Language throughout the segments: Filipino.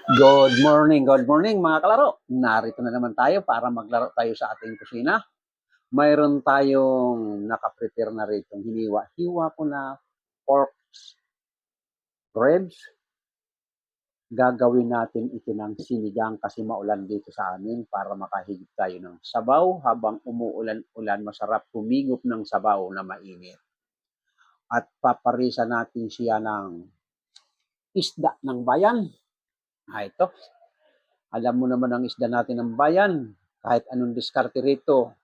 Good morning mga kalaro. Narito na naman tayo para maglaro tayo sa ating kusina. Mayroon tayong nakaprepare na rito hiniwa. Hiwa ko na pork ribs. Gagawin natin ito ng sinigang kasi maulan dito sa amin para makahigit tayo ng sabaw habang umuulan-ulan. Masarap humigop ng sabaw na mainit. At paparisa natin siya ng isda ng bayan. Ito. Alam mo naman ang isda natin ng bayan. Kahit anong diskarte rito,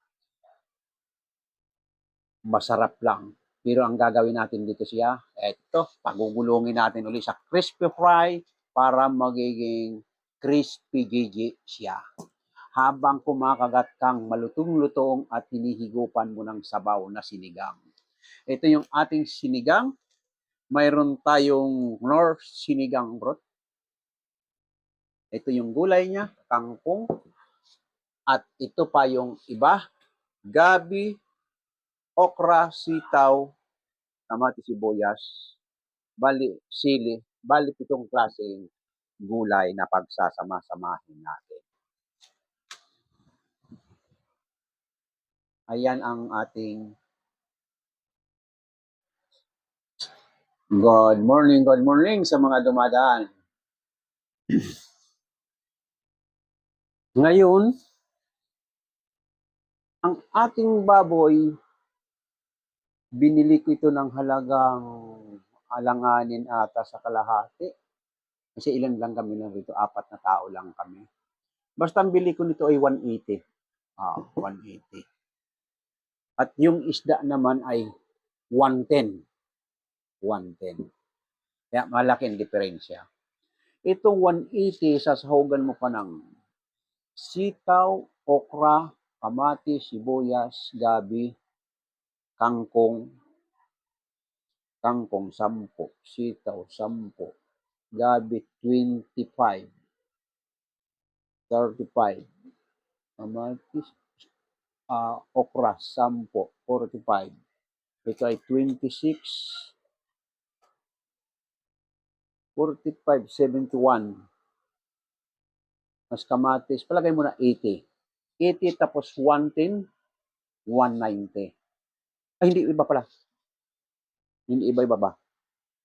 masarap lang. Pero ang gagawin natin dito siya, eto, pagugulungin natin ulit sa crispy fry para magiging crispy gigi siya. Habang kumakagat kang malutong-lutong at hinihigupan mo ng sabaw na sinigang. Ito yung ating sinigang. Mayroon tayong North sinigang broth. Ito yung gulay niya, kangkong. At ito pa yung iba, gabi, okra, sitaw, kamatis, sibuyas, bali 7 klaseng gulay na pagsasama-samahin natin. Ayan ang ating good morning sa mga dumadaan. Ngayon, ang ating baboy, binili ko ito ng halagang alanganin ata sa kalahati. Kasi ilan lang kami na rito, 4 na tao lang kami. Basta ang bili ko nito ay 180. 180. At yung isda naman ay 110. 110. Kaya malaki ang diferensya. Itong 180, sasahugan mo pa ng sitaw, okra, kamatis, sibuyas, gabi, kangkong 10, sitaw 10, gabi 25, 35, kamatis, okra 10, 45. Ito ay 26, 45, 71. Mas kamatis, palagay mo na 80. 80 tapos 110, 190. Ay, hindi iba pala. Hindi iba ba?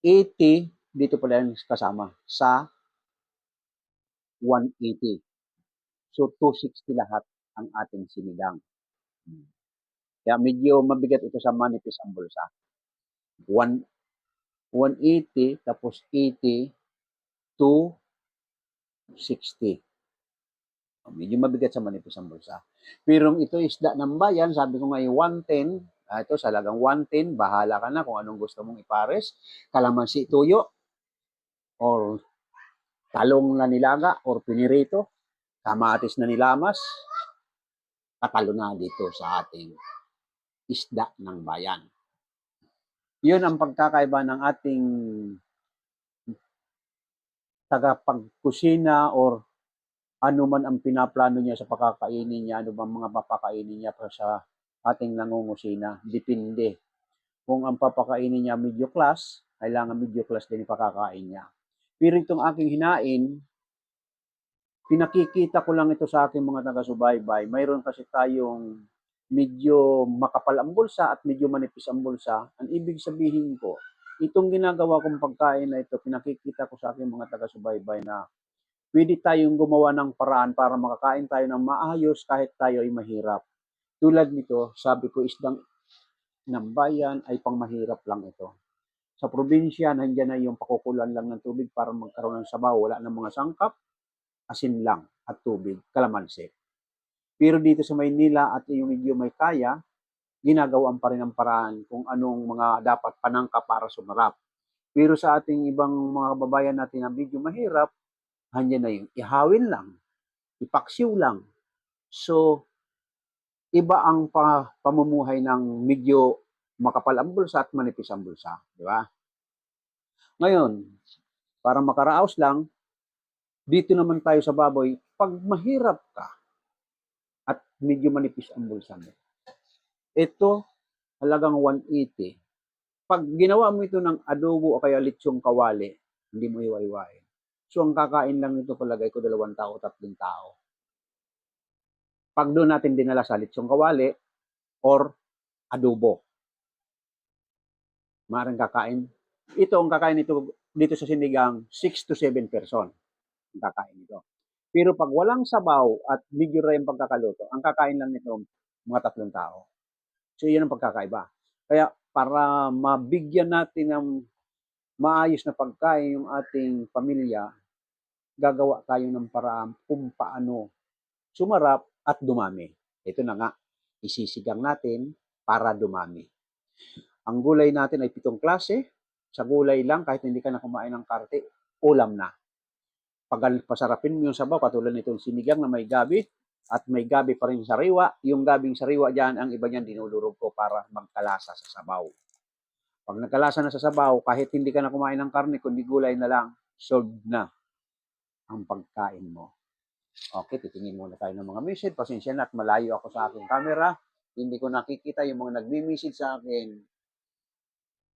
80, dito pala yung kasama sa 180. So, 260 lahat ang ating sinigang. Kaya medyo mabigat ito sa manipis ang bulsa. 180 tapos 80 to 60. Medyo mabigat sa manipis ang bulsa. Pero ito isda ng bayan, sabi ko ngayon 110. Ito salagang 110, bahala ka na kung anong gusto mong ipares. Kalamansi tuyo or talong na nilaga or pinirito, kamatis na nilamas, katalo na dito sa ating isda ng bayan. Yun ang pagkakaiba ng ating tagapagkusina or ano man ang pinaplano niya sa pakakainin niya, ano bang mga papakainin niya para sa ating nangungusina. Depende. Kung ang papakainin niya medium class, kailangan medium class din ipakakain niya. Pero itong aking hinain, pinakikita ko lang ito sa aking mga taga-subaybay. Mayroon kasi tayong medyo makapal ang bulsa at medyo manipis ang bulsa. Ang ibig sabihin ko, itong ginagawa kong pagkain na ito, pinakikita ko sa aking mga taga-subaybay na pwede tayong gumawa ng paraan para makakain tayo ng maayos kahit tayo ay mahirap. Tulad nito, sabi ko isdang ng bayan ay pangmahirap lang ito. Sa probinsya, nandiyan na yung pakukulan lang ng tubig para magkaroon ng sabaw. Wala ng mga sangkap, asin lang at tubig, kalamansi. Pero dito sa Maynila at yung medyo may kaya, ginagawan pa rin ang paraan kung anong mga dapat panangka para sumarap. Pero sa ating ibang mga kababayan natin na medyo mahirap, handyan na yung ihawin lang, ipaksiw lang. So, iba ang pamumuhay ng medyo makapal ang bulsa at manipis ang bulsa. Di ba? Ngayon, para makaraos lang, dito naman tayo sa baboy, pag mahirap ka at medyo manipis ang bulsa mo, ito halagang 180. Pag ginawa mo ito ng adobo o kaya litsyong kawali, hindi mo iwa-iwain. So, ang kakain lang nito palagay ko 2 tao, 3 tao. Pag doon natin dinala sa litsong kawali or adobo, maaaring kakain. Ito ang kakain nito dito sa sinigang, 6 to 7 person ang kakain nito. Pero pag walang sabaw at medyo rare yung pagkakaluto, ang kakain lang nito mga 3 tao. So, yun ang pagkakaiba. Kaya para mabigyan natin ng maayos na pagkain yung ating pamilya, gagawa tayo ng paraan kung paano sumarap at dumami. Ito na nga, isisigang natin para dumami. Ang gulay natin ay 7 klase. Sa gulay lang, kahit hindi ka na kumain ng karte, ulam na. Pag pasarapin mo yung sabaw, katulad nitong sinigang na may gabi, at may gabi pa rin sariwa, yung gabing sariwa dyan, ang iba niyan dinulurog ko para magkalasa sa sabaw. Pag nagkalasa na sa sabaw, kahit hindi ka na kumain ng karne, kundi gulay na lang, solved na ang pagkain mo. Okay, titingin muna tayo ng mga message. Pasensya na at malayo ako sa aking camera. Hindi ko nakikita yung mga nagme-message sa akin.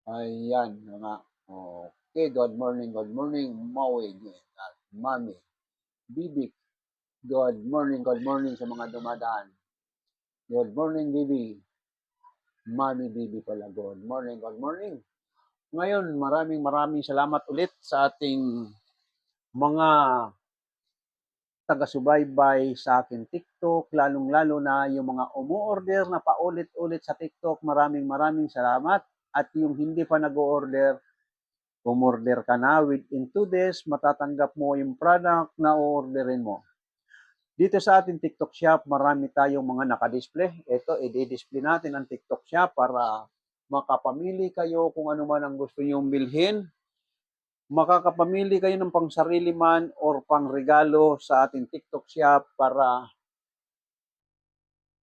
Ayan, mga, okay, good morning, Maui, Mami, Bibi, good morning sa mga dumadaan. Good morning, Bibi. Mami, Bibi pala, good morning, good morning. Ngayon, maraming salamat ulit sa ating mga taga-subaybay sa akin TikTok, lalong-lalo na yung mga umu-order na paulit-ulit sa TikTok. Maraming salamat. At yung hindi pa nag-order, umorder ka na within 2 days, matatanggap mo yung product na orderin mo. Dito sa ating TikTok shop, marami tayong mga nakadisplay. Ito, i-display natin ang TikTok shop para makapamili kayo kung ano man ang gusto nyong bilhin. Makakapamili kayo ng pangsarili man or pangregalo sa ating TikTok shop para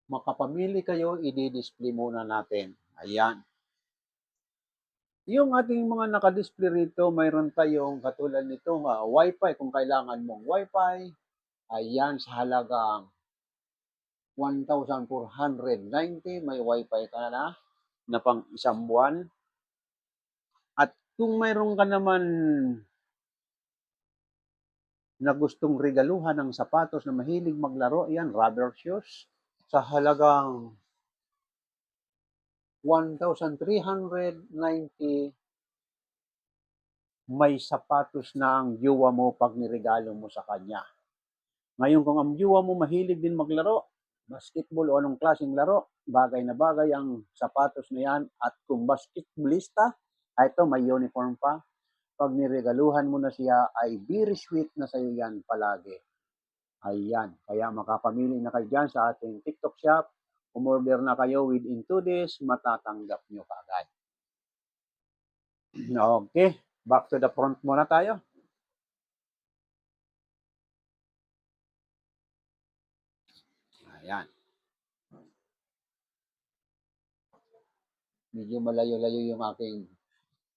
makapamili kayo, i-display muna natin. Ayan. Yung ating mga nakadisplay rito, mayroon tayong katulad nito Wi-Fi kung kailangan mong Wi-Fi. Ayan, sa halagang 1,490, may Wi-Fi ka na pang isang buwan. At kung mayroon ka naman na gustong regaluhan ng sapatos na mahilig maglaro, yan, rubber shoes, sa halagang 1,390, may sapatos na ang jowa mo pag niregalo mo sa kanya. Ngayon, kung ang jowa mo mahilig din maglaro, basketball o anong klaseng laro, bagay na bagay ang sapatos na yan. At kung basketballista, ito may uniform pa, pag niregaluhan mo na siya, ay very sweet na sa'yo yan palagi. Ayan, kaya makapamili na kayo dyan sa ating TikTok shop. Umorder na kayo within 2 days, matatanggap nyo kaagad. Okay, back to the front muna tayo. Ayan. Medyo malayo-layo yung aking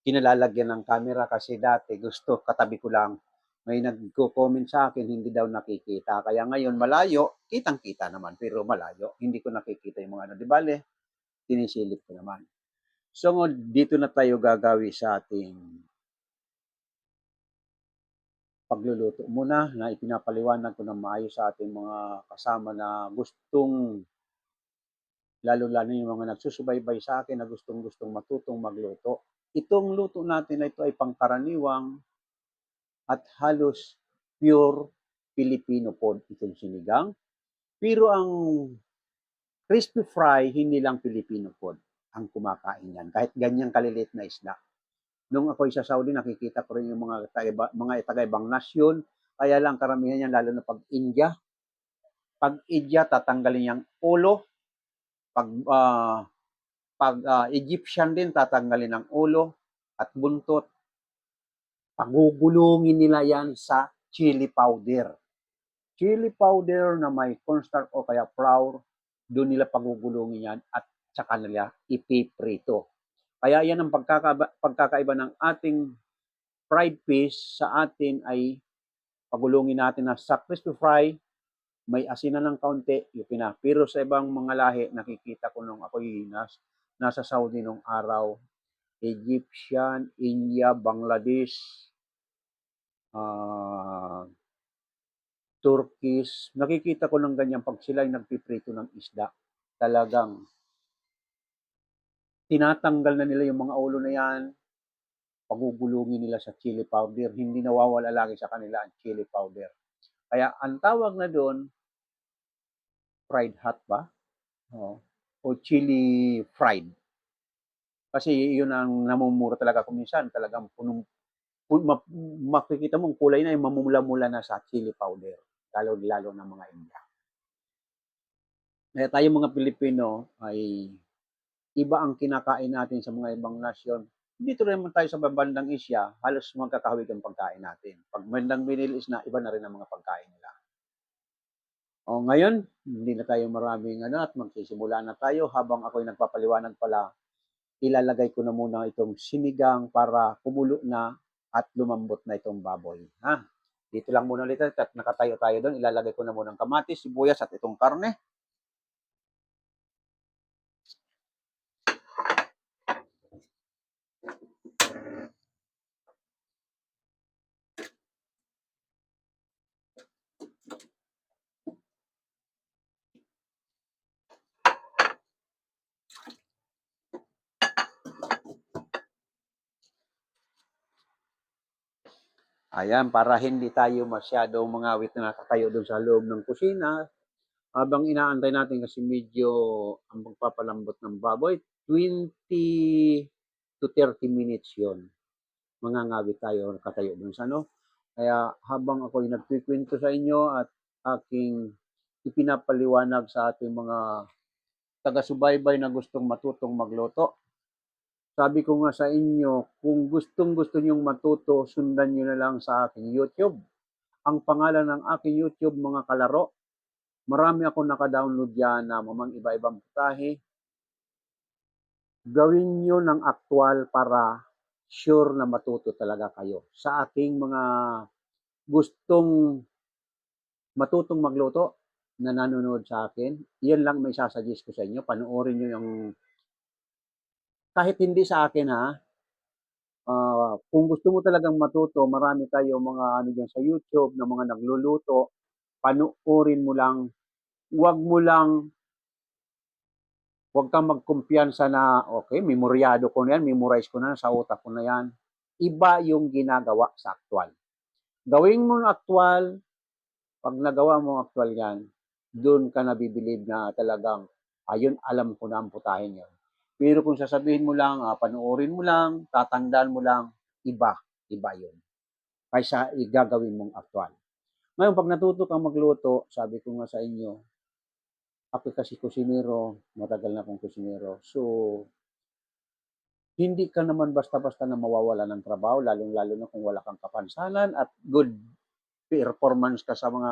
kinalalagyan ng camera kasi dati gusto katabi ko lang. May nagko-comment sa akin, hindi daw nakikita. Kaya ngayon malayo, kitang-kita naman, pero malayo. Hindi ko nakikita yung mga ano. Di bale, tinisilip ko naman. So, dito na tayo gagawi sa ating pagluluto muna na ipinapaliwanag ko ng maayos sa ating mga kasama na gustong, lalo-lalo yung mga nagsusubaybay sa akin na gustong-gustong matutong magluto. Itong luto natin na ito ay pangkaraniwang at halos pure Filipino food itong sinigang. Pero ang crispy fry, hindi lang Filipino food ang kumakain yan. Kahit ganyang kalilit na isda. Nung ako'y sa Saudi, nakikita ko rin yung mga taga-ibang nasyon. Kaya lang karamihan yan, lalo na pag India. Pag India, tatanggalin yung ulo. Pag Egyptian din, tatanggalin ang ulo at buntot. Pagugulungin nila yan sa chili powder. Chili powder na may cornstarch o kaya flour, doon nila pagugulungin yan at saka nila ipiprito. Kaya yan ang pagkakaiba ng ating fried fish sa atin ay pagulungin natin na sa crispy fry, may asinan ng kaunti, pero sa ibang mga lahi, nakikita ko nung ako'y nasa Saudi nung araw, Egyptian, India, Bangladesh, ah, Turkish. Nakikita ko ng ganyan 'pag sila ay nagpiprito ng isda. Talagang tinatanggal na nila yung mga ulo na yan, pagugulungin nila sa chili powder. Hindi nawawala lagi sa kanila ang chili powder. Kaya ang tawag na doon, fried hot ba? Oo. O chili fried. Kasi yun ang namumura talaga kung minsan. Talagang makikita mo ang kulay na yung mamumula-mula na sa chili powder. Lalo-lalo ng mga India. Kaya tayo mga Pilipino ay iba ang kinakain natin sa mga ibang nasyon. Dito rin naman tayo sa bandang Asia, halos magkakahawig ang pagkain natin. Pag bandang Middle East na, iba na rin ang mga pagkain nila. O ngayon, hindi na tayo maraming at magsisimula na tayo habang ako'y nagpapaliwanag pala. Ilalagay ko na muna itong sinigang para kumulo na at lumambot na itong baboy. Ha? Dito lang muna ulit at nakatayo tayo doon. Ilalagay ko na muna ng kamatis, sibuyas at itong karne. Ayan, para hindi tayo masyadong mangawit na nakatayo doon sa loob ng kusina, habang inaantay natin kasi medyo ang pagpapalambot ng baboy, 20 to 30 minutes yon. Mangangawit tayo, nakatayo doon sa ano. Kaya habang ako'y nagkikwento sa inyo at aking ipinapaliwanag sa ating mga taga-subaybay na gustong matutong magluto, sabi ko nga sa inyo, kung gustong-gusto nyong matuto, sundan nyo na lang sa aking YouTube. Ang pangalan ng aking YouTube, mga kalaro, marami akong naka-download yan na mamang iba-ibang putahe. Gawin nyo ng aktwal para sure na matuto talaga kayo. Sa aking mga gustong matutong magluto na nanonood sa akin, yan lang may sasuggest ko sa inyo. Panoorin nyo yung, kahit hindi sa akin ha, kung gusto mo talagang matuto, marami tayo mga ano dyan sa YouTube na mga nagluluto, panoorin mo lang, wag mo lang, wag kang magkumpiyansa na, okay, memoryado ko na yan, memorize ko na, sa utak ko na yan. Iba yung ginagawa sa aktwal. Gawin mo ng aktwal, pag nagawa mo ang aktwal yan, doon ka nabibilib na talagang, ayun, alam ko na ang putahin yan. Pero kung sasabihin mo lang, panoorin mo lang, tatandaan mo lang, iba, iba yun. Kaysa igagawin mong aktwal. Ngayon, pag natuto kang magluto, sabi ko nga sa inyo, ako kasi kusinero, matagal na akong kusinero. So, hindi ka naman basta-basta na mawawala ng trabaho, lalong-lalo na kung wala kang kapansanan at good performance ka sa mga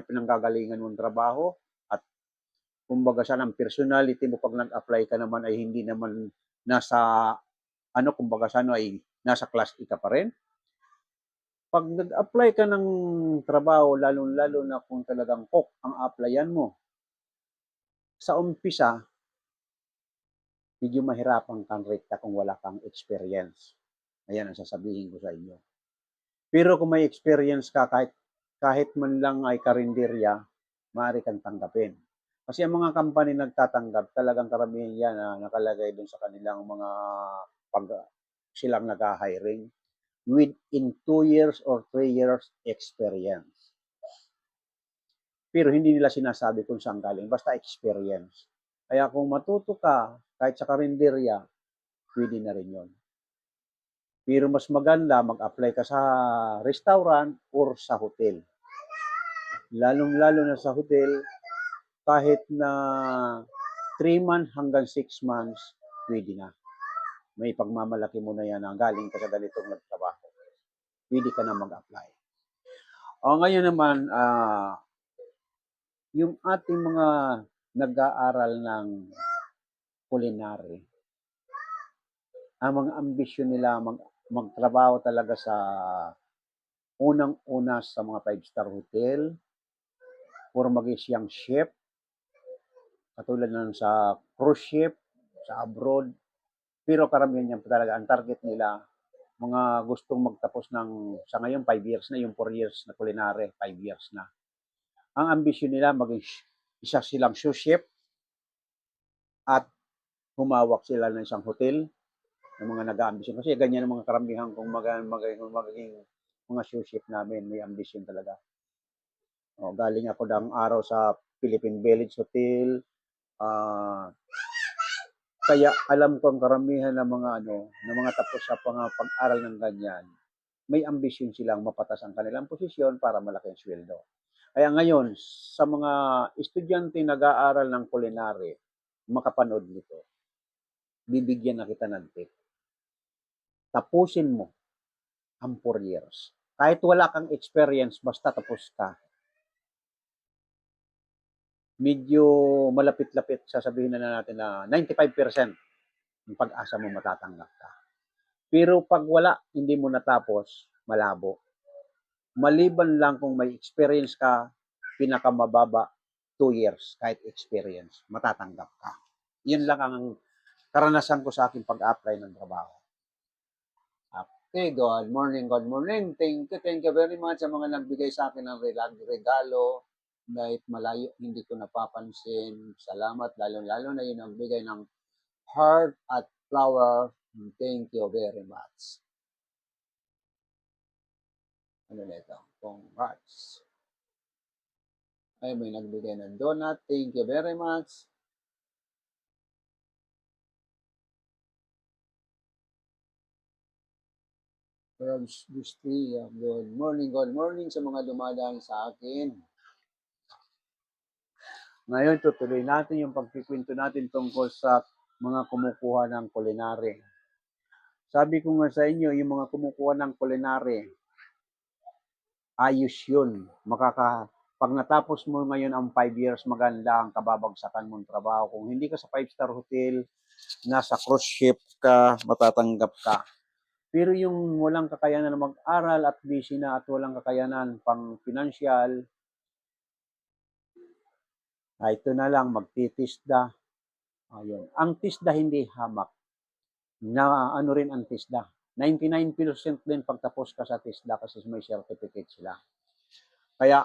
pinanggagalingan mong trabaho at kumbaga sa ng personality mo pag nag-apply ka naman ay hindi naman nasa kumbaga sa ay nasa class A ka pa rin. Pag nag-apply ka ng trabaho, lalong-lalo na kung talagang cook ang applyan mo, sa umpisa, medyo mahirapan kang rekta kung wala kang experience. Ayan ang sasabihin ko sa inyo. Pero kung may experience ka, kahit man lang ay karinderya, maaari kang tanggapin. Kasi ang mga company nagtatanggap, talagang karamihan yan na nakalagay dun sa kanilang mga pag silang nag-hiring within 2 years or 3 years experience. Pero hindi nila sinasabi kung saan galing, basta experience. Kaya kung matuto ka, kahit sa karinderya, pwede na rin yun. Pero mas maganda, mag-apply ka sa restaurant or sa hotel. Lalong-lalo na sa hotel, kahit na 3 months hanggang 6 months, pwede na. May pagmamalaki mo na yan na galing ka sa ganitong nagtrabaho. Pwede ka na mag-apply. O ngayon naman, yung ating mga nag-aaral ng culinary, ang mga ambisyon nila magtrabaho talaga sa unang-una sa mga 5-star hotel or maging siyang chef, katulad ng sa cruise ship, sa abroad. Pero karamihan yan talaga, ang target nila, mga gustong magtapos sa ngayon 5 years na, yung 4 years na culinary, 5 years na. Ang ambisyon nila maging isa silang sous chef at humawak sila ng isang hotel ng mga nag-aambisyon. Kasi ganyan ang mga karamihan kung magiging mga sous chef namin, may ambisyon talaga. O, galing ako ng araw sa Philippine Village Hotel, kaya alam ko ang karamihan ng mga tapos sa pag-aral ng ganyan, may ambisyon silang mapatas ang kanilang posisyon para malaki ang sweldo. Kaya ngayon, sa mga estudyante nag-aaral ng culinary, makapanood nito, bibigyan na kita ng tip. Tapusin mo ang 4 years. Kahit wala kang experience, basta tapos ka. Medyo malapit-lapit, sasabihin na natin na 95% ng pag-asa mo matatanggap ka. Pero pag wala, hindi mo natapos, malabo. Maliban lang kung may experience ka, pinakamababa, 2 years, kahit experience, matatanggap ka. Yun lang ang karanasan ko sa aking pag-apply ng trabaho. Okay, good morning, good morning. Thank you very much sa mga nagbigay sa akin ng regalo. Kahit malayo, hindi ko napapansin. Salamat, lalo-lalo na yun ang bigay ng heart at flower. Thank you very much. Ano na ito? Congrats. Ay, may nagbigay ng donut. Thank you very much. Rose Gustria, good morning sa mga dumadaan sa akin. Ngayon, tutuloy natin yung pagkikwento natin tungkol sa mga kumukuha ng culinary. Sabi ko nga sa inyo, yung mga kumukuha ng culinary, ayos yun. Pag natapos mo ngayon ang 5 years, maganda ang kababagsakan mong trabaho. Kung hindi ka sa 5-star hotel, nasa cruise ship ka, matatanggap ka. Pero yung walang kakayanan na mag-aral at busy na at walang kakayanan pang financial, ito na lang, magtitisda. Ayun. Ang tisda hindi hamak. Na ano rin ang tisda. 99% din pagtapos ka sa tisda kasi may certificate sila. Kaya,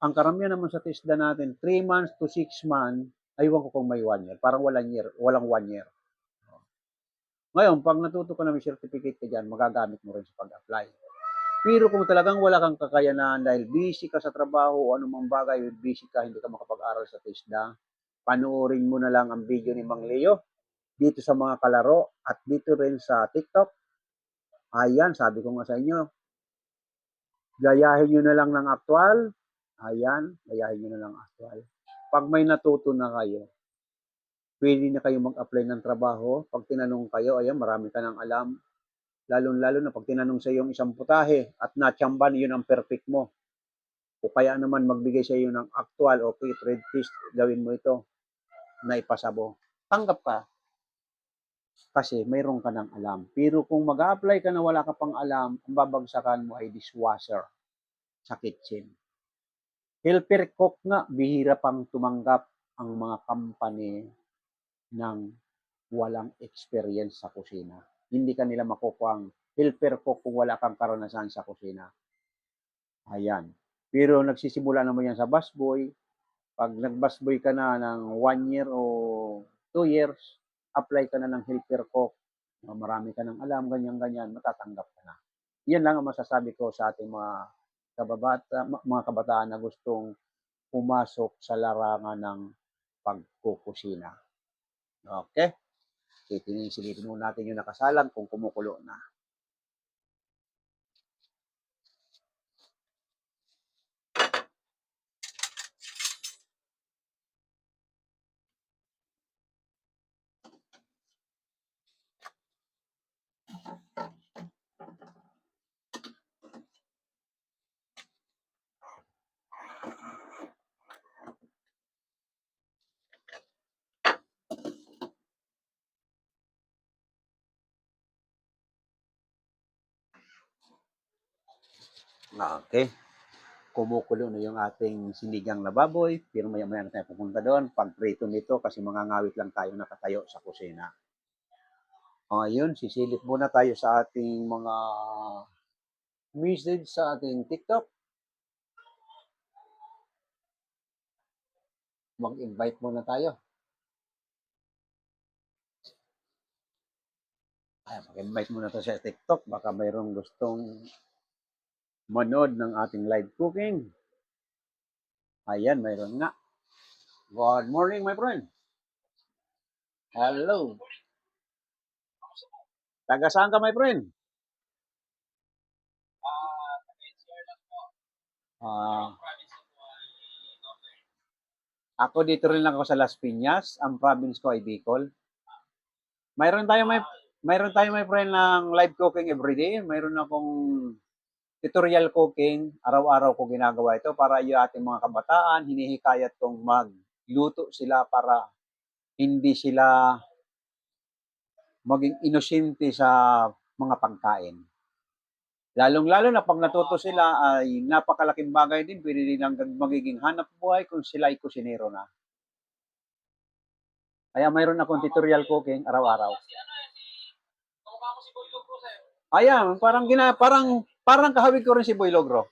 ang karamihan naman sa TISDA natin, 3 months to 6 months, aywan ko kung may 1 year. Parang walang 1 year. Ngayon, pag natuto ka na may certificate ka dyan, magagamit mo rin sa pag-apply. Pero kung talagang wala kang kakayanan dahil busy ka sa trabaho o anumang bagay, busy ka, hindi ka makapag-aral sa TISDA, panoorin mo na lang ang video ni Mang Leo dito sa mga kalaro at dito rin sa TikTok. Ayan, sabi ko nga sa inyo, gayahin nyo na lang ng actual. Ayan, gayahin nyo na lang actual. Pag may natuto na kayo, pwede na kayo mag-apply ng trabaho. Pag tinanong kayo, ayan, marami ka nang alam. Lalo-lalo na pag tinanong sa iyo isang putahe at natsamban, yun ang perfect mo. O kaya naman magbigay sa iyo ng actual, okay, trade test, gawin mo ito, na ipasabo. Tanggap ka. Kasi mayroon ka nang alam. Pero kung mag-apply ka na wala ka pang alam, ang babagsakan mo ay dishwasher sa kitchen. Helper cook nga, bihira pang tumanggap ang mga company ng walang experience sa kusina. Hindi ka nila makukuha ang helper cook kung wala kang karanasan sa kusina. Ayan. Pero nagsisimula naman yan sa busboy. Pag nag-busboy ka na ng 1 year o 2 years, apply ka na ng helper cook. Marami ka nang alam, ganyan-ganyan, matatanggap ka na. Yan lang ang masasabi ko sa ating mga kabataan na gustong pumasok sa larangan ng pagkukusina. Okay? Silipin muna natin yung nakasalang kung kumukulo na. Okay. Kumukulo na yung ating sinigang na baboy, pero maya-maya na tayo pupunta doon. Pag prito nito kasi mga ngawit lang tayo nakatayo sa kusina. Ngayon, sisilip muna tayo sa ating mga message sa ating TikTok. Mag-invite muna tayo. Mag-invite muna tayo sa TikTok. Baka mayroong gustong manood ng ating live cooking. Ayan, mayroon nga. Good morning, my friend. Hello. Taga saan ka, my friend? Ah, ako dito rin lang ako sa Las Piñas. Ang province ko ay Bicol. Mayroon tayo may friend ng live cooking everyday. Mayroon akong tutorial cooking. Araw-araw ko ginagawa ito para yung ating mga kabataan, hinihikayat kong magluto sila para hindi sila maging inosente sa mga pagkain. Lalong-lalo na pag natuto sila ay napakalaking bagay din, pwede din ang magiging hanap buhay kung sila ay kusinero na. Kaya mayroon akong tutorial cooking araw-araw. Ayan, parang kahawig ko rin si Boy Logro.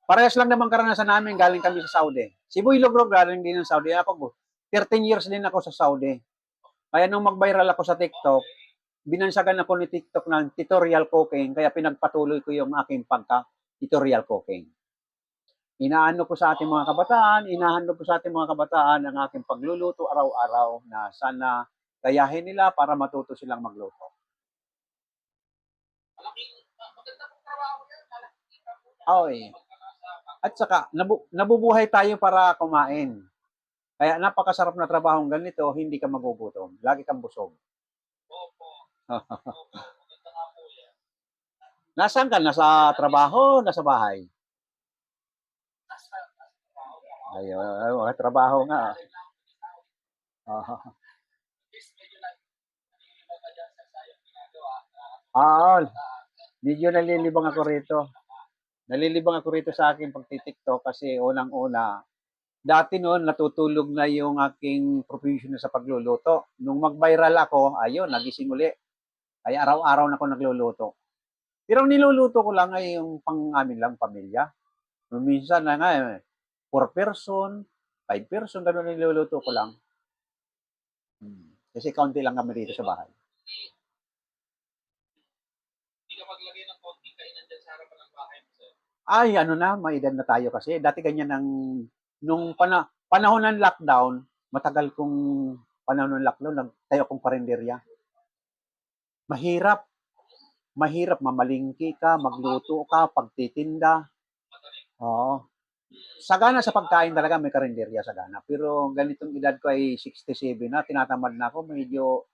Parehas lang naman karanasan namin, galing kami sa Saudi. Si Boy Logro galing din ng Saudi. Ako, 13 years din ako sa Saudi. Kaya nung mag-viral ako sa TikTok, binansagan ako ni TikTok ng tutorial cooking, kaya pinagpatuloy ko yung aking pagka-tutorial cooking. Inaano ko sa ating mga kabataan, inahandog ko sa ating mga kabataan ang aking pagluluto araw-araw na sana gayahin nila para matuto silang magluto. Oy. At saka, nabubuhay tayo para kumain. Kaya napakasarap na trabahong ganito, hindi ka magugutom. Lagi kang busog. Nasaan ka? Nasa trabaho? Nasa bahay? Ayun, trabaho nga. Oo, medyo nalilibang ako rito. Nalilibang ako rito sa aking pagtitiktok kasi unang-una, dati noon natutulog na yung aking profession sa pagluluto. Nung mag-viral ako, ayun, nagising uli. Kaya araw-araw na ako nagluluto. Pero ang niluluto ko lang ay yung pang amin lang pamilya. Minsan na nga, 4 person, 5 person, gano'n niluluto ko lang. Kasi kaunti lang kami dito sa bahay. Ay, ano na, may edad na tayo kasi. Dati ganyan ang, nung panahon ng lockdown, matagal kong panahon ng lockdown, nagtayo akong karinderya. Mahirap. Mahirap, mamalingki ka, magluto ka, pagtitinda. Oo. Sagana sa pagkain talaga, may karinderya sagana. Pero ganitong edad ko ay 67 na, tinatamad na ako, medyo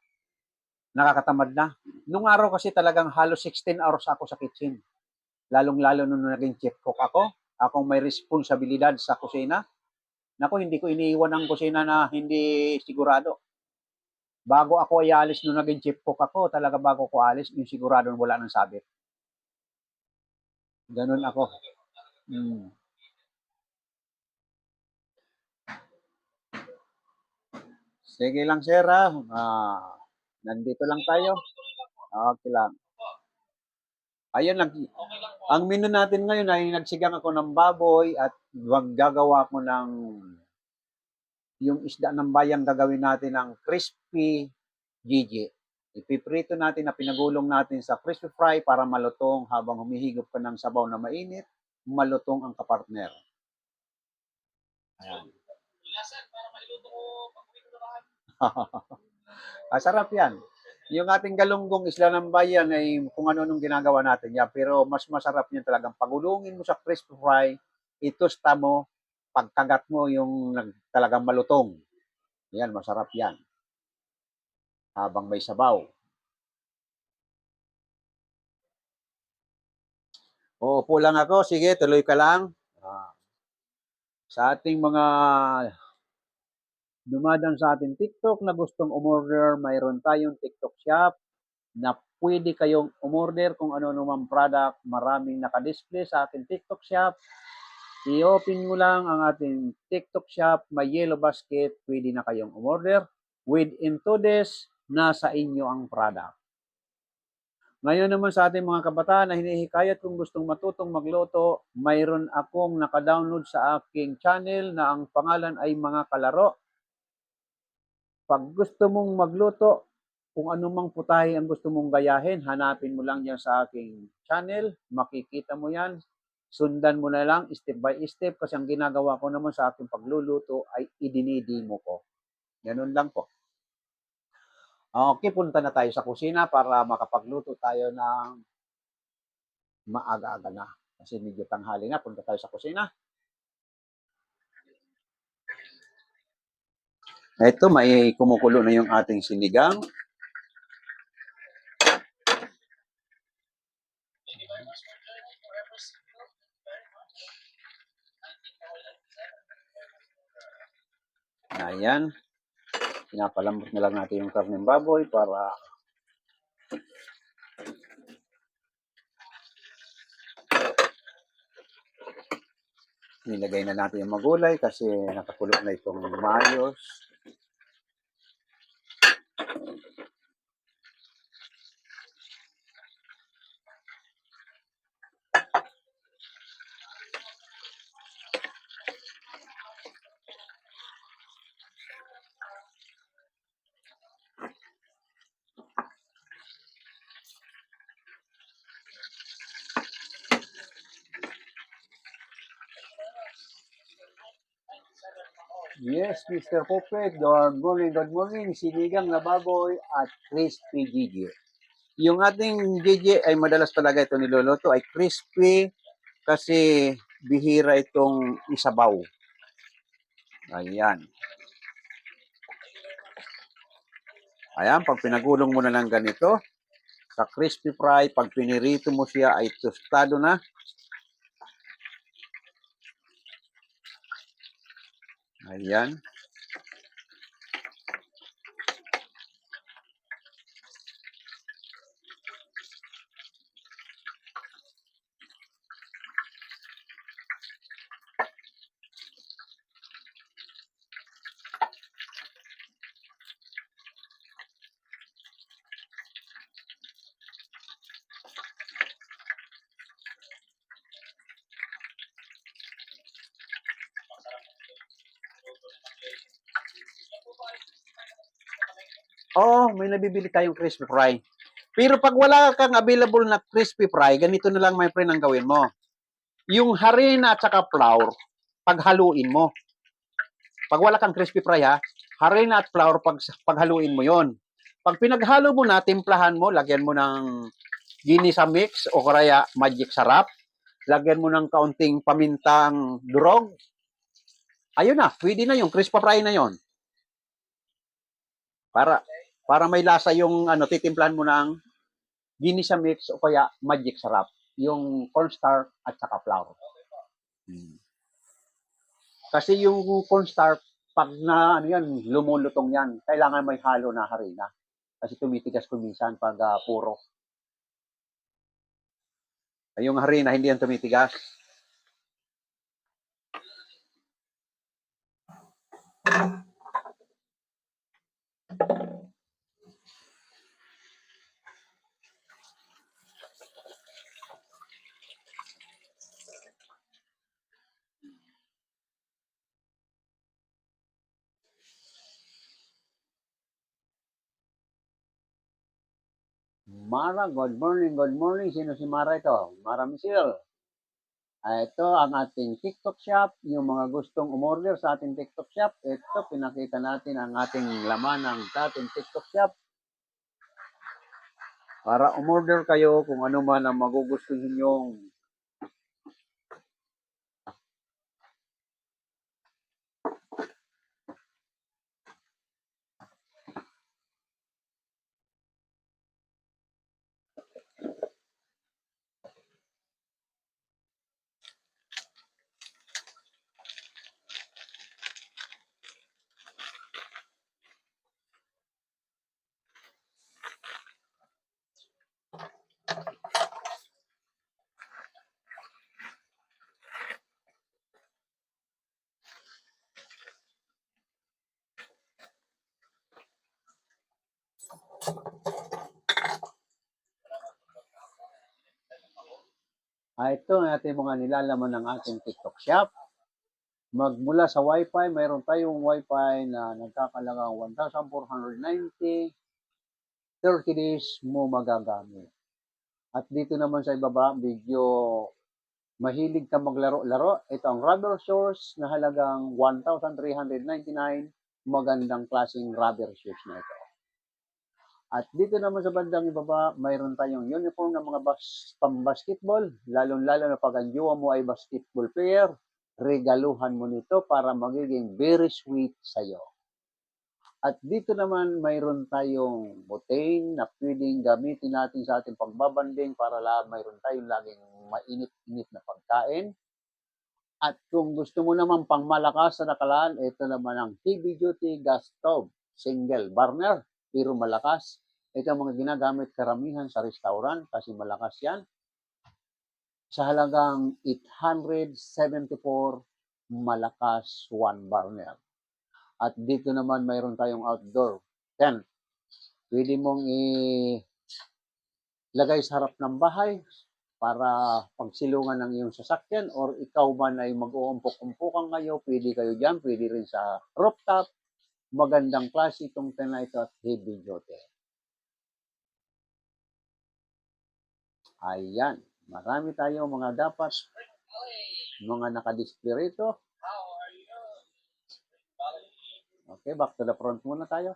nakakatamad na. Nung araw kasi talagang halos 16 hours ako sa kitchen. Lalong-lalo nung naging chef cook ako, akong may responsibilidad sa kusina. Naku, hindi ko iniiwan ang kusina na hindi sigurado. Bago ako ay alis nung naging chef cook ako, talaga bago ko alis, yung sigurado wala nang sabit. Ganun ako. Hmm. Sige lang, sir, ha? Nandito lang tayo. Okay lang. Ayun, ang menu natin ngayon ay nagsigang ako ng baboy at gagawa ko ng yung isda ng bayang gagawin natin ng crispy Gigi. Ipiprito natin na pinagulong natin sa crispy fry para malutong habang humihigop ka ng sabaw na mainit, malutong ang kapartner. Ayan. Sarap yan. Yung ating galunggong isla ng bayan ay kung ano-anong ginagawa natin yan. Pero mas masarap yan talagang pagulungin mo sa crispy fry, itosta mo, pagkagat mo yung talagang malutong. Yan, masarap yan. Habang may sabaw. Uupo lang ako. Sige, tuloy ka lang. Sa ating mga dumadang sa ating TikTok na gustong umorder, mayroon tayong TikTok shop na pwede kayong umorder kung ano-ano mang product. Maraming nakadisplay sa ating TikTok shop. I-open mo lang ang ating TikTok shop, may yellow basket, pwede na kayong umorder. Within 2 days, nasa inyo ang product. Ngayon naman sa ating mga kabataan na hinihikayat kung gustong matutong magluto, mayroon akong naka-download sa aking channel na ang pangalan ay Mga Kalaro. Pag gusto mong magluto, kung anumang putahe ang gusto mong gayahin, hanapin mo lang yan sa aking channel, makikita mo yan, sundan mo na lang step by step kasi ang ginagawa ko naman sa aking pagluluto ay idinidimo ko. Ganun lang po. Okay, punta na tayo sa kusina para makapagluto tayo ng maaga-aga na. Kasi medyo tanghali na, punta tayo sa kusina. Ito, may kumukulo na yung ating sinigang. Ayan. Pinapalambot na lang natin yung karneng baboy para nilagay na natin yung magulay kasi nakakulo na itong maayos. Yes, Mr. Popet, good morning. Sinigang na baboy at crispy Gigi. Yung ating Gigi ay madalas talaga ito niluluto ay crispy kasi bihira itong isabaw. Ayan. Ayan, pag pinagulong mo na lang ganito, sa crispy fry, pag pinirito mo siya ay tostado na. Ayan. Oh, may nabibili tayong crispy fry. Pero pag wala kang available na crispy fry, ganito na lang my friend ang gawin mo. Yung harina at saka flour, paghaluin mo. Pag wala kang crispy fry ha, harina at flour paghaluin mo yon. Pag pinaghalo mo na, timplahan mo, lagyan mo ng ginisa mix o kaya magic sarap. Lagyan mo ng kaunting pamintang durog. Ayun na, pwede na yung crispy fry na yon. Para may lasa yung titimplahan mo ng ginisa mix o kaya magic sarap. Yung cornstarch at saka flour. Kasi yung cornstarch, pag lumulutong yan, kailangan may halo na harina. Kasi tumitigas kuminsan pag puro. Ay, yung harina, hindi yan tumitigas. Mara, good morning. Sino si Mara ito? Mara Misil. Ito ang ating TikTok shop. Yung mga gustong umorder sa ating TikTok shop, ito pinakita natin ang ating laman ng ating TikTok shop. Para umorder kayo kung ano man ang magugustuhin ninyong Ito ang ating mga nilalaman ng ating TikTok shop. Magmula sa Wi-Fi, mayroon tayong Wi-Fi na nagkakalagang 1,490, 30 days mo magagamit. At dito naman sa ibaba, medyo mahilig ka maglaro-laro. Ito ang rubber shoes na halagang 1,399. Magandang klaseng rubber shoes na ito. At dito naman sa bandang ibaba, mayroon tayong uniform ng mga pang-basketball. Lalo-lalo na pag ang jowa mo ay basketball player, regaluhan mo nito para magiging very sweet sa'yo. At dito naman mayroon tayong butane na pwedeng gamitin natin sa ating pagbabanding para mayroon tayong laging mainit-init na pagkain. At kung gusto mo naman pang malakas sa nakalaan, ito naman ang heavy duty gas stove, single burner, pero malakas. Ito ang mga ginagamit karamihan sa restaurant kasi malakas yan. Sa halagang 874, malakas one burner. At dito naman mayroon tayong outdoor tent. Pwede mong ilagay sa harap ng bahay para pagsilungan ng iyong sasakyan or ikaw man ay mag-uumpok-umpukan kayo, pwede kayo dyan, pwede rin sa rooftop. Magandang klase itong tent na ito at heavy duty. Ayan, marami tayong mga dapat, mga nakadisplay rito. Okay, back to the front muna tayo.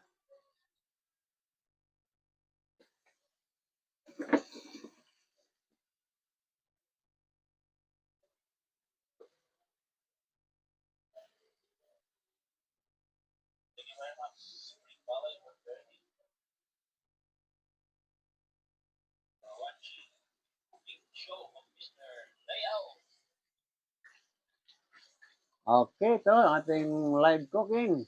Okay, ito ang ating live cooking.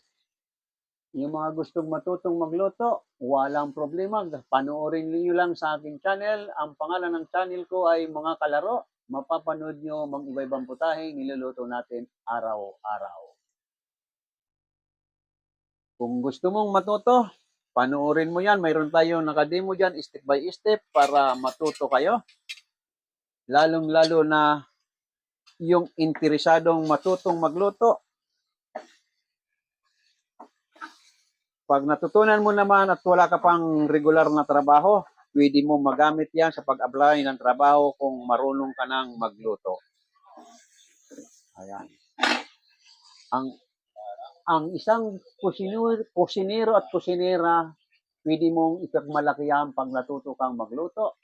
Yung mga gustong matutong magluto, walang problema. Panoorin niyo lang sa aking channel. Ang pangalan ng channel ko ay Mga Kalaro. Mapapanood nyo mga iba-ibang putahe niluluto natin araw-araw. Kung gusto mong matuto, panoorin mo yan. Mayroon tayong nakademo dyan step by step para matuto kayo. Lalong-lalo na yung interesadong matutong magluto. Pag natutunan mo naman at wala ka pang regular na trabaho, pwede mo magamit yan sa pag-apply ng trabaho kung marunong ka nang magluto. Ayan. Ang isang kusinero at kusinera, pwede mong ipagmalaki yan pag natuto kang magluto.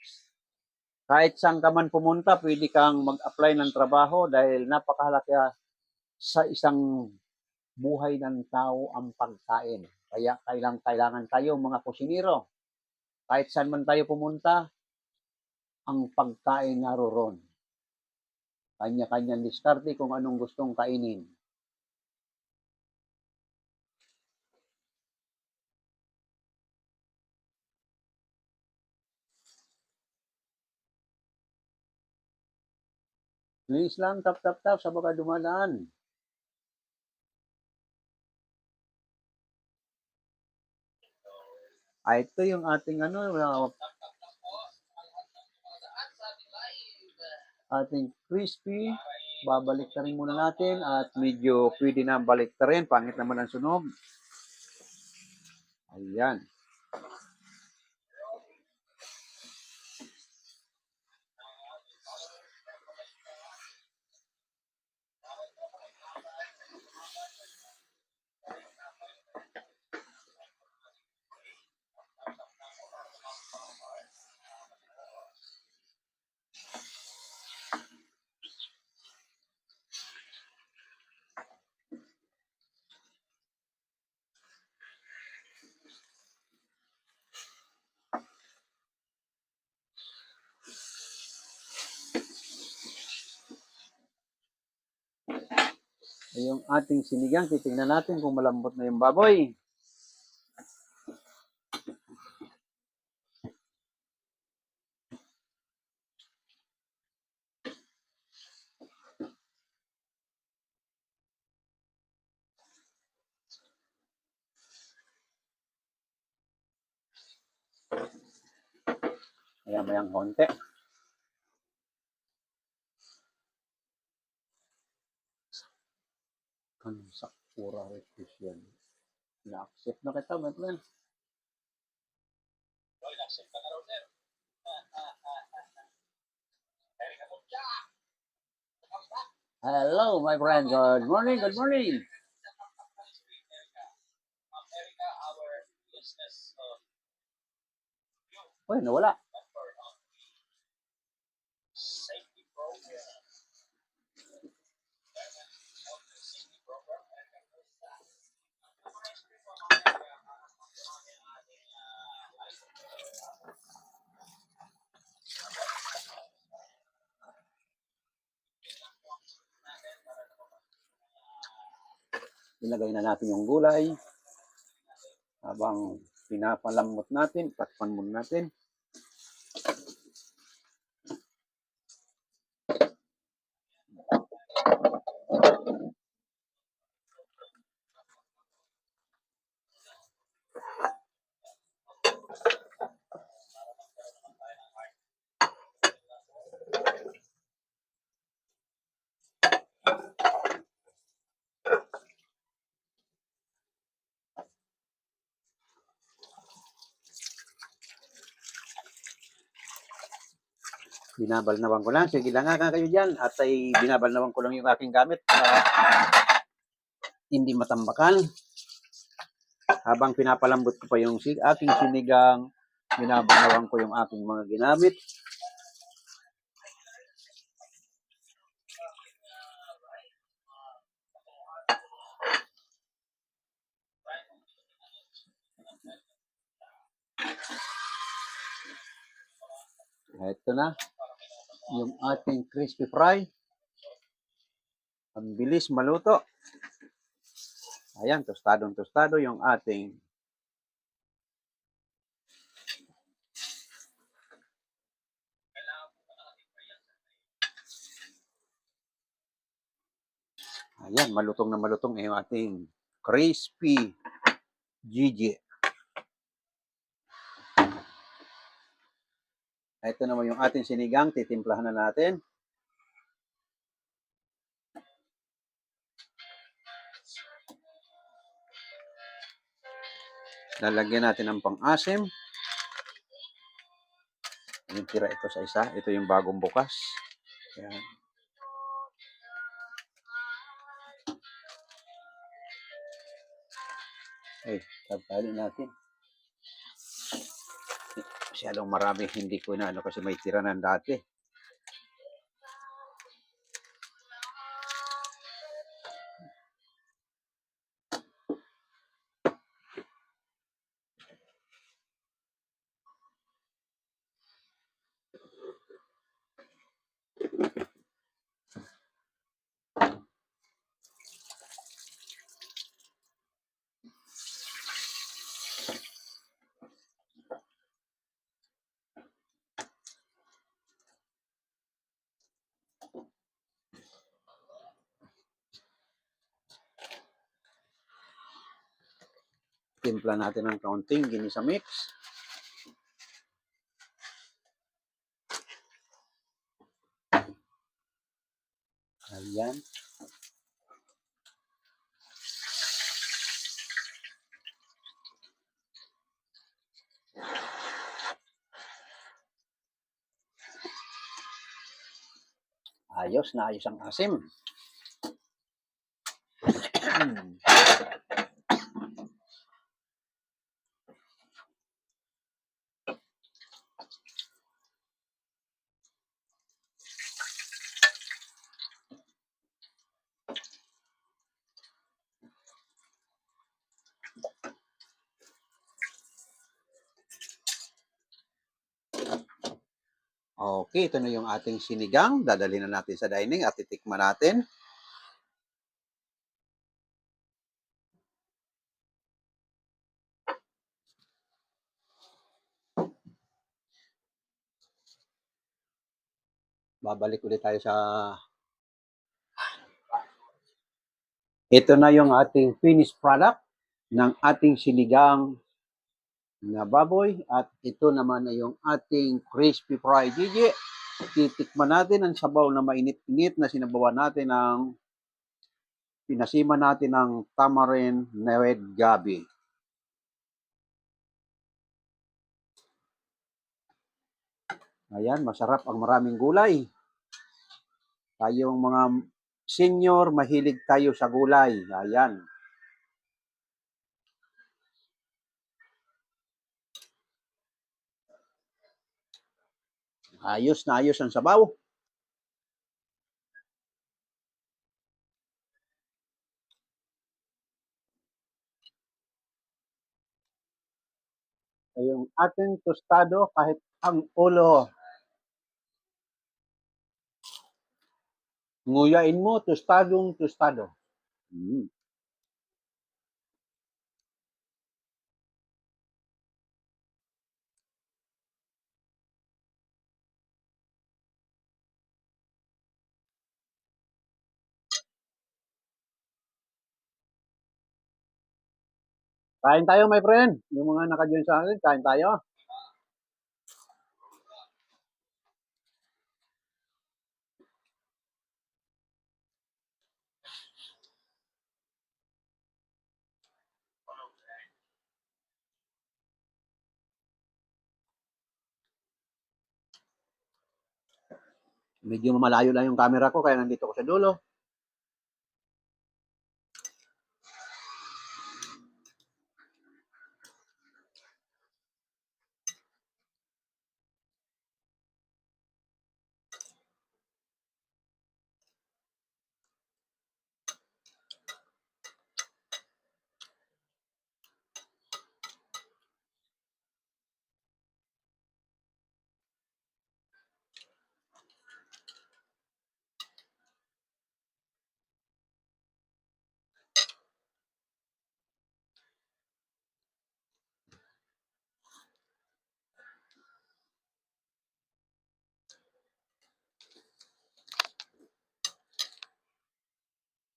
Kahit saan ka man pumunta, pwede kang mag-apply ng trabaho dahil napakahalaga sa isang buhay ng tao ang pagkain. Kaya kailangan tayo mga kusinero. Kahit saan man tayo pumunta, ang pagkain naroon. Kanya-kanyang diskarte kung anong gustong kainin. Please lang, tap sa baka dumadaan. Ito yung ating ating crispy. Babalik na rin muna natin at medyo pwede na balik na rin. Pangit naman ang sunog. Ayan. Yung ating sinigang, titingnan natin kung malambot na yung baboy. Ayan, mayang konti. Ano, Sakura request yan. Na-accept na kita, my friend. Hello, my friend. Good morning, good morning. Uy, nawala. Ilagay na natin yung gulay. Habang pinapalambot natin, takpan muna natin. Binabalnawan ko lang. Sige lang nga kayo dyan. At ay binabalnawan ko lang yung aking gamit para hindi matambakan. Habang pinapalambot ko pa yung aking sinigang, binabalnawan ko yung aking mga ginamit. Ito na, yung ating crispy fry. Ang bilis maluto. Ayan, tostadong-tostado yung ating ayan, malutong na malutong yung ating crispy Gigi. Ito naman yung ating sinigang, titimplahan na natin. Lalagyan natin ng pang-asim. Yung tira ito sa isa. Ito yung bagong bukas. Ayan. Ay, tabali natin. Masyadong marami. Hindi ko na kasi may tira ng dati. Timpla natin ng kaunting ginisa mix. Ayan. Ayos na ayos ang asim. Okay, ito na yung ating sinigang. Dadalhin na natin sa dining at titikman natin. Babalik ulit tayo sa ito na yung ating finished product ng ating sinigang na baboy at ito naman ay yung ating crispy fried Gigi. Titikman natin ang sabaw na mainit-init na sinabawan natin ng Pinasima natin ng tamarind newed gabi. Ayan, masarap ang maraming gulay. Tayong mga senior, mahilig tayo sa gulay. Ayan. Ayos na ayos ang sabaw. Yung ating tostado, kahit ang ulo, nguyain mo, tostadong tostado. Mm. Kain tayo, my friend. Yung mga naka-join sa akin, kain tayo. Medyo malayo lang yung camera ko, kaya nandito ko sa dulo.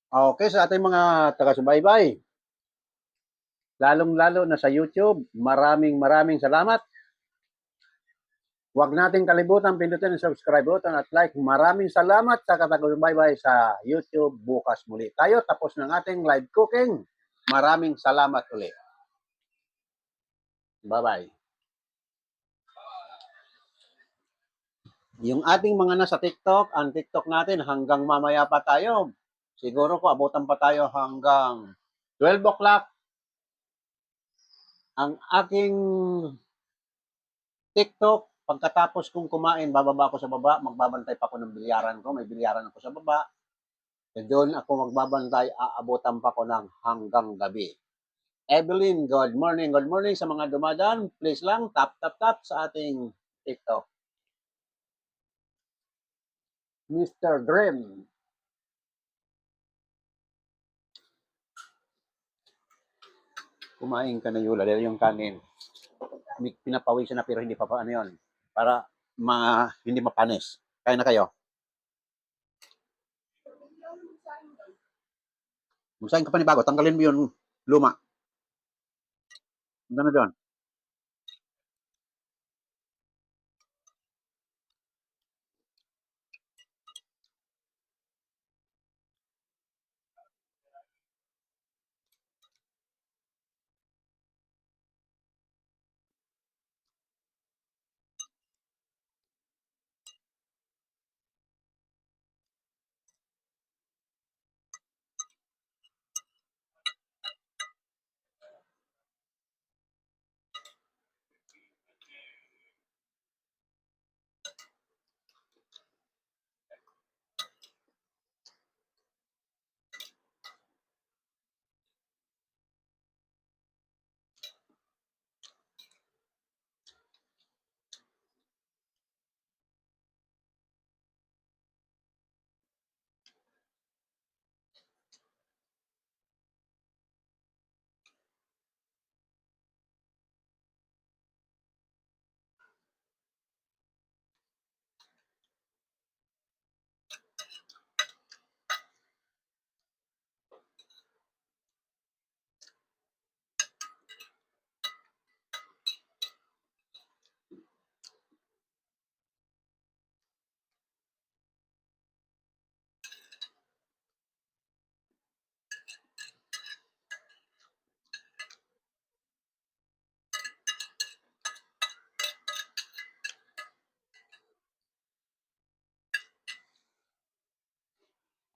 Okay, sa ating mga taga-subaybay, lalong-lalo na sa YouTube, maraming salamat. Huwag nating kalibutan pindutin ang subscribe button at like. Maraming salamat sa katagubaybay sa YouTube. Bukas muli tayo tapos ng ating live cooking. Maraming salamat ulit. Bye-bye. Yung ating mga nasa TikTok, ang TikTok natin hanggang mamaya pa tayo. Siguro ko abutan pa tayo hanggang 12 o'clock. Ang aking TikTok, pagkatapos kong kumain, bababa ako sa baba, magbabantay pa ako ng bilyaran ko. May bilyaran ako sa baba. E doon ako magbabantay, aabutan pa ko ng hanggang gabi. Evelyn, good morning sa mga dumadaan. Please lang, tap sa ating TikTok. Mr. Dream. Kumain ka na Yula, dahil yung kanin. Pinapawisan na pero hindi pa paano yun. Para hindi mapanis. Kaya na kayo. Magsahin ka pa ni bago, tanggalin mo yung luma. Hanggang na doon.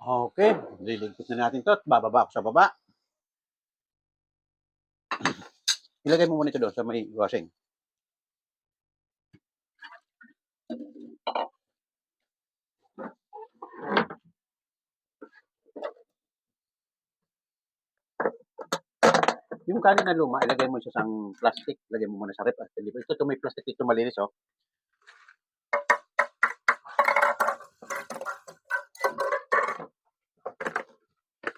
Okay, liligpit na natin 'to at bababa ako sa baba. Ilagay mo muna ito doon sa may washing. Yung kanin na luma, ilagay mo sa isang plastic, ilagay mo muna sa ref at deliver. Ito may plastic dito malinis, oh.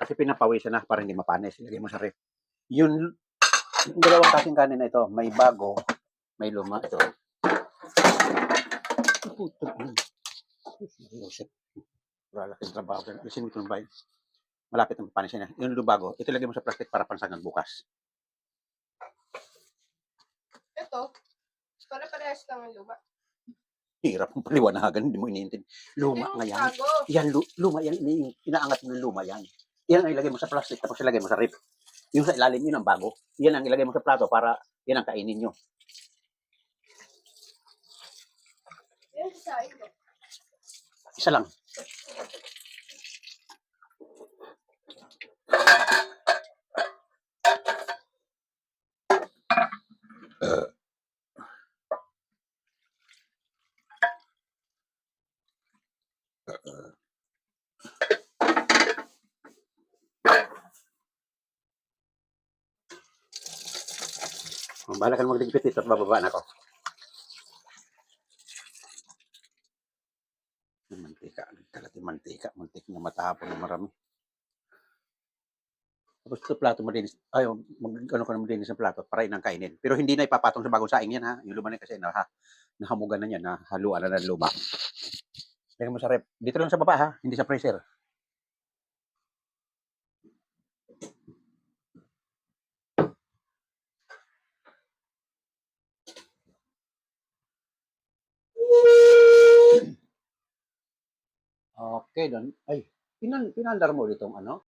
Kasi pinapawisan na para hindi mapanis. Ilagay mo sa ref. Yung dalawang kasing kanin na ito, may bago, may luma. Ito. Joseph, wala laking trabaho. Alisin mo ito ng bayan. Malapit ang panis niya. Yung lubago, ito lagay mo sa plastic para pansagan bukas. Ito, pare-parehas lang ang luma. Hirap mong paliwanagan, hindi mo iniintindi. Luma nga yan. Bago. Yan, luma yan. Inaangat mo ng luma yan. Yan ang ilagay mo sa plastic, tapos ilagay mo sa rip. Yung sa ilalim yun ang bago. Yan ang ilagay mo sa plato para yan ang kainin nyo. Yan sa ito. Isa lang. Bahala ka magligpit dito at bababa na ako. Mantika. Kalat yung mantika. Mantik na matapon na marami. Tapos ito plato malinis. Ay, ano ka na malinis ng plato para inang kainin. Pero hindi na ipapatong sa bagong saing yan, ha. Yung luma na kasi nahamugan na yan, haluan na ng luma. Lagyan mo sa rep. Dito lang sa baba, ha. Hindi sa freezer. Okay, doon. Ay, pinandar mo ditong ano?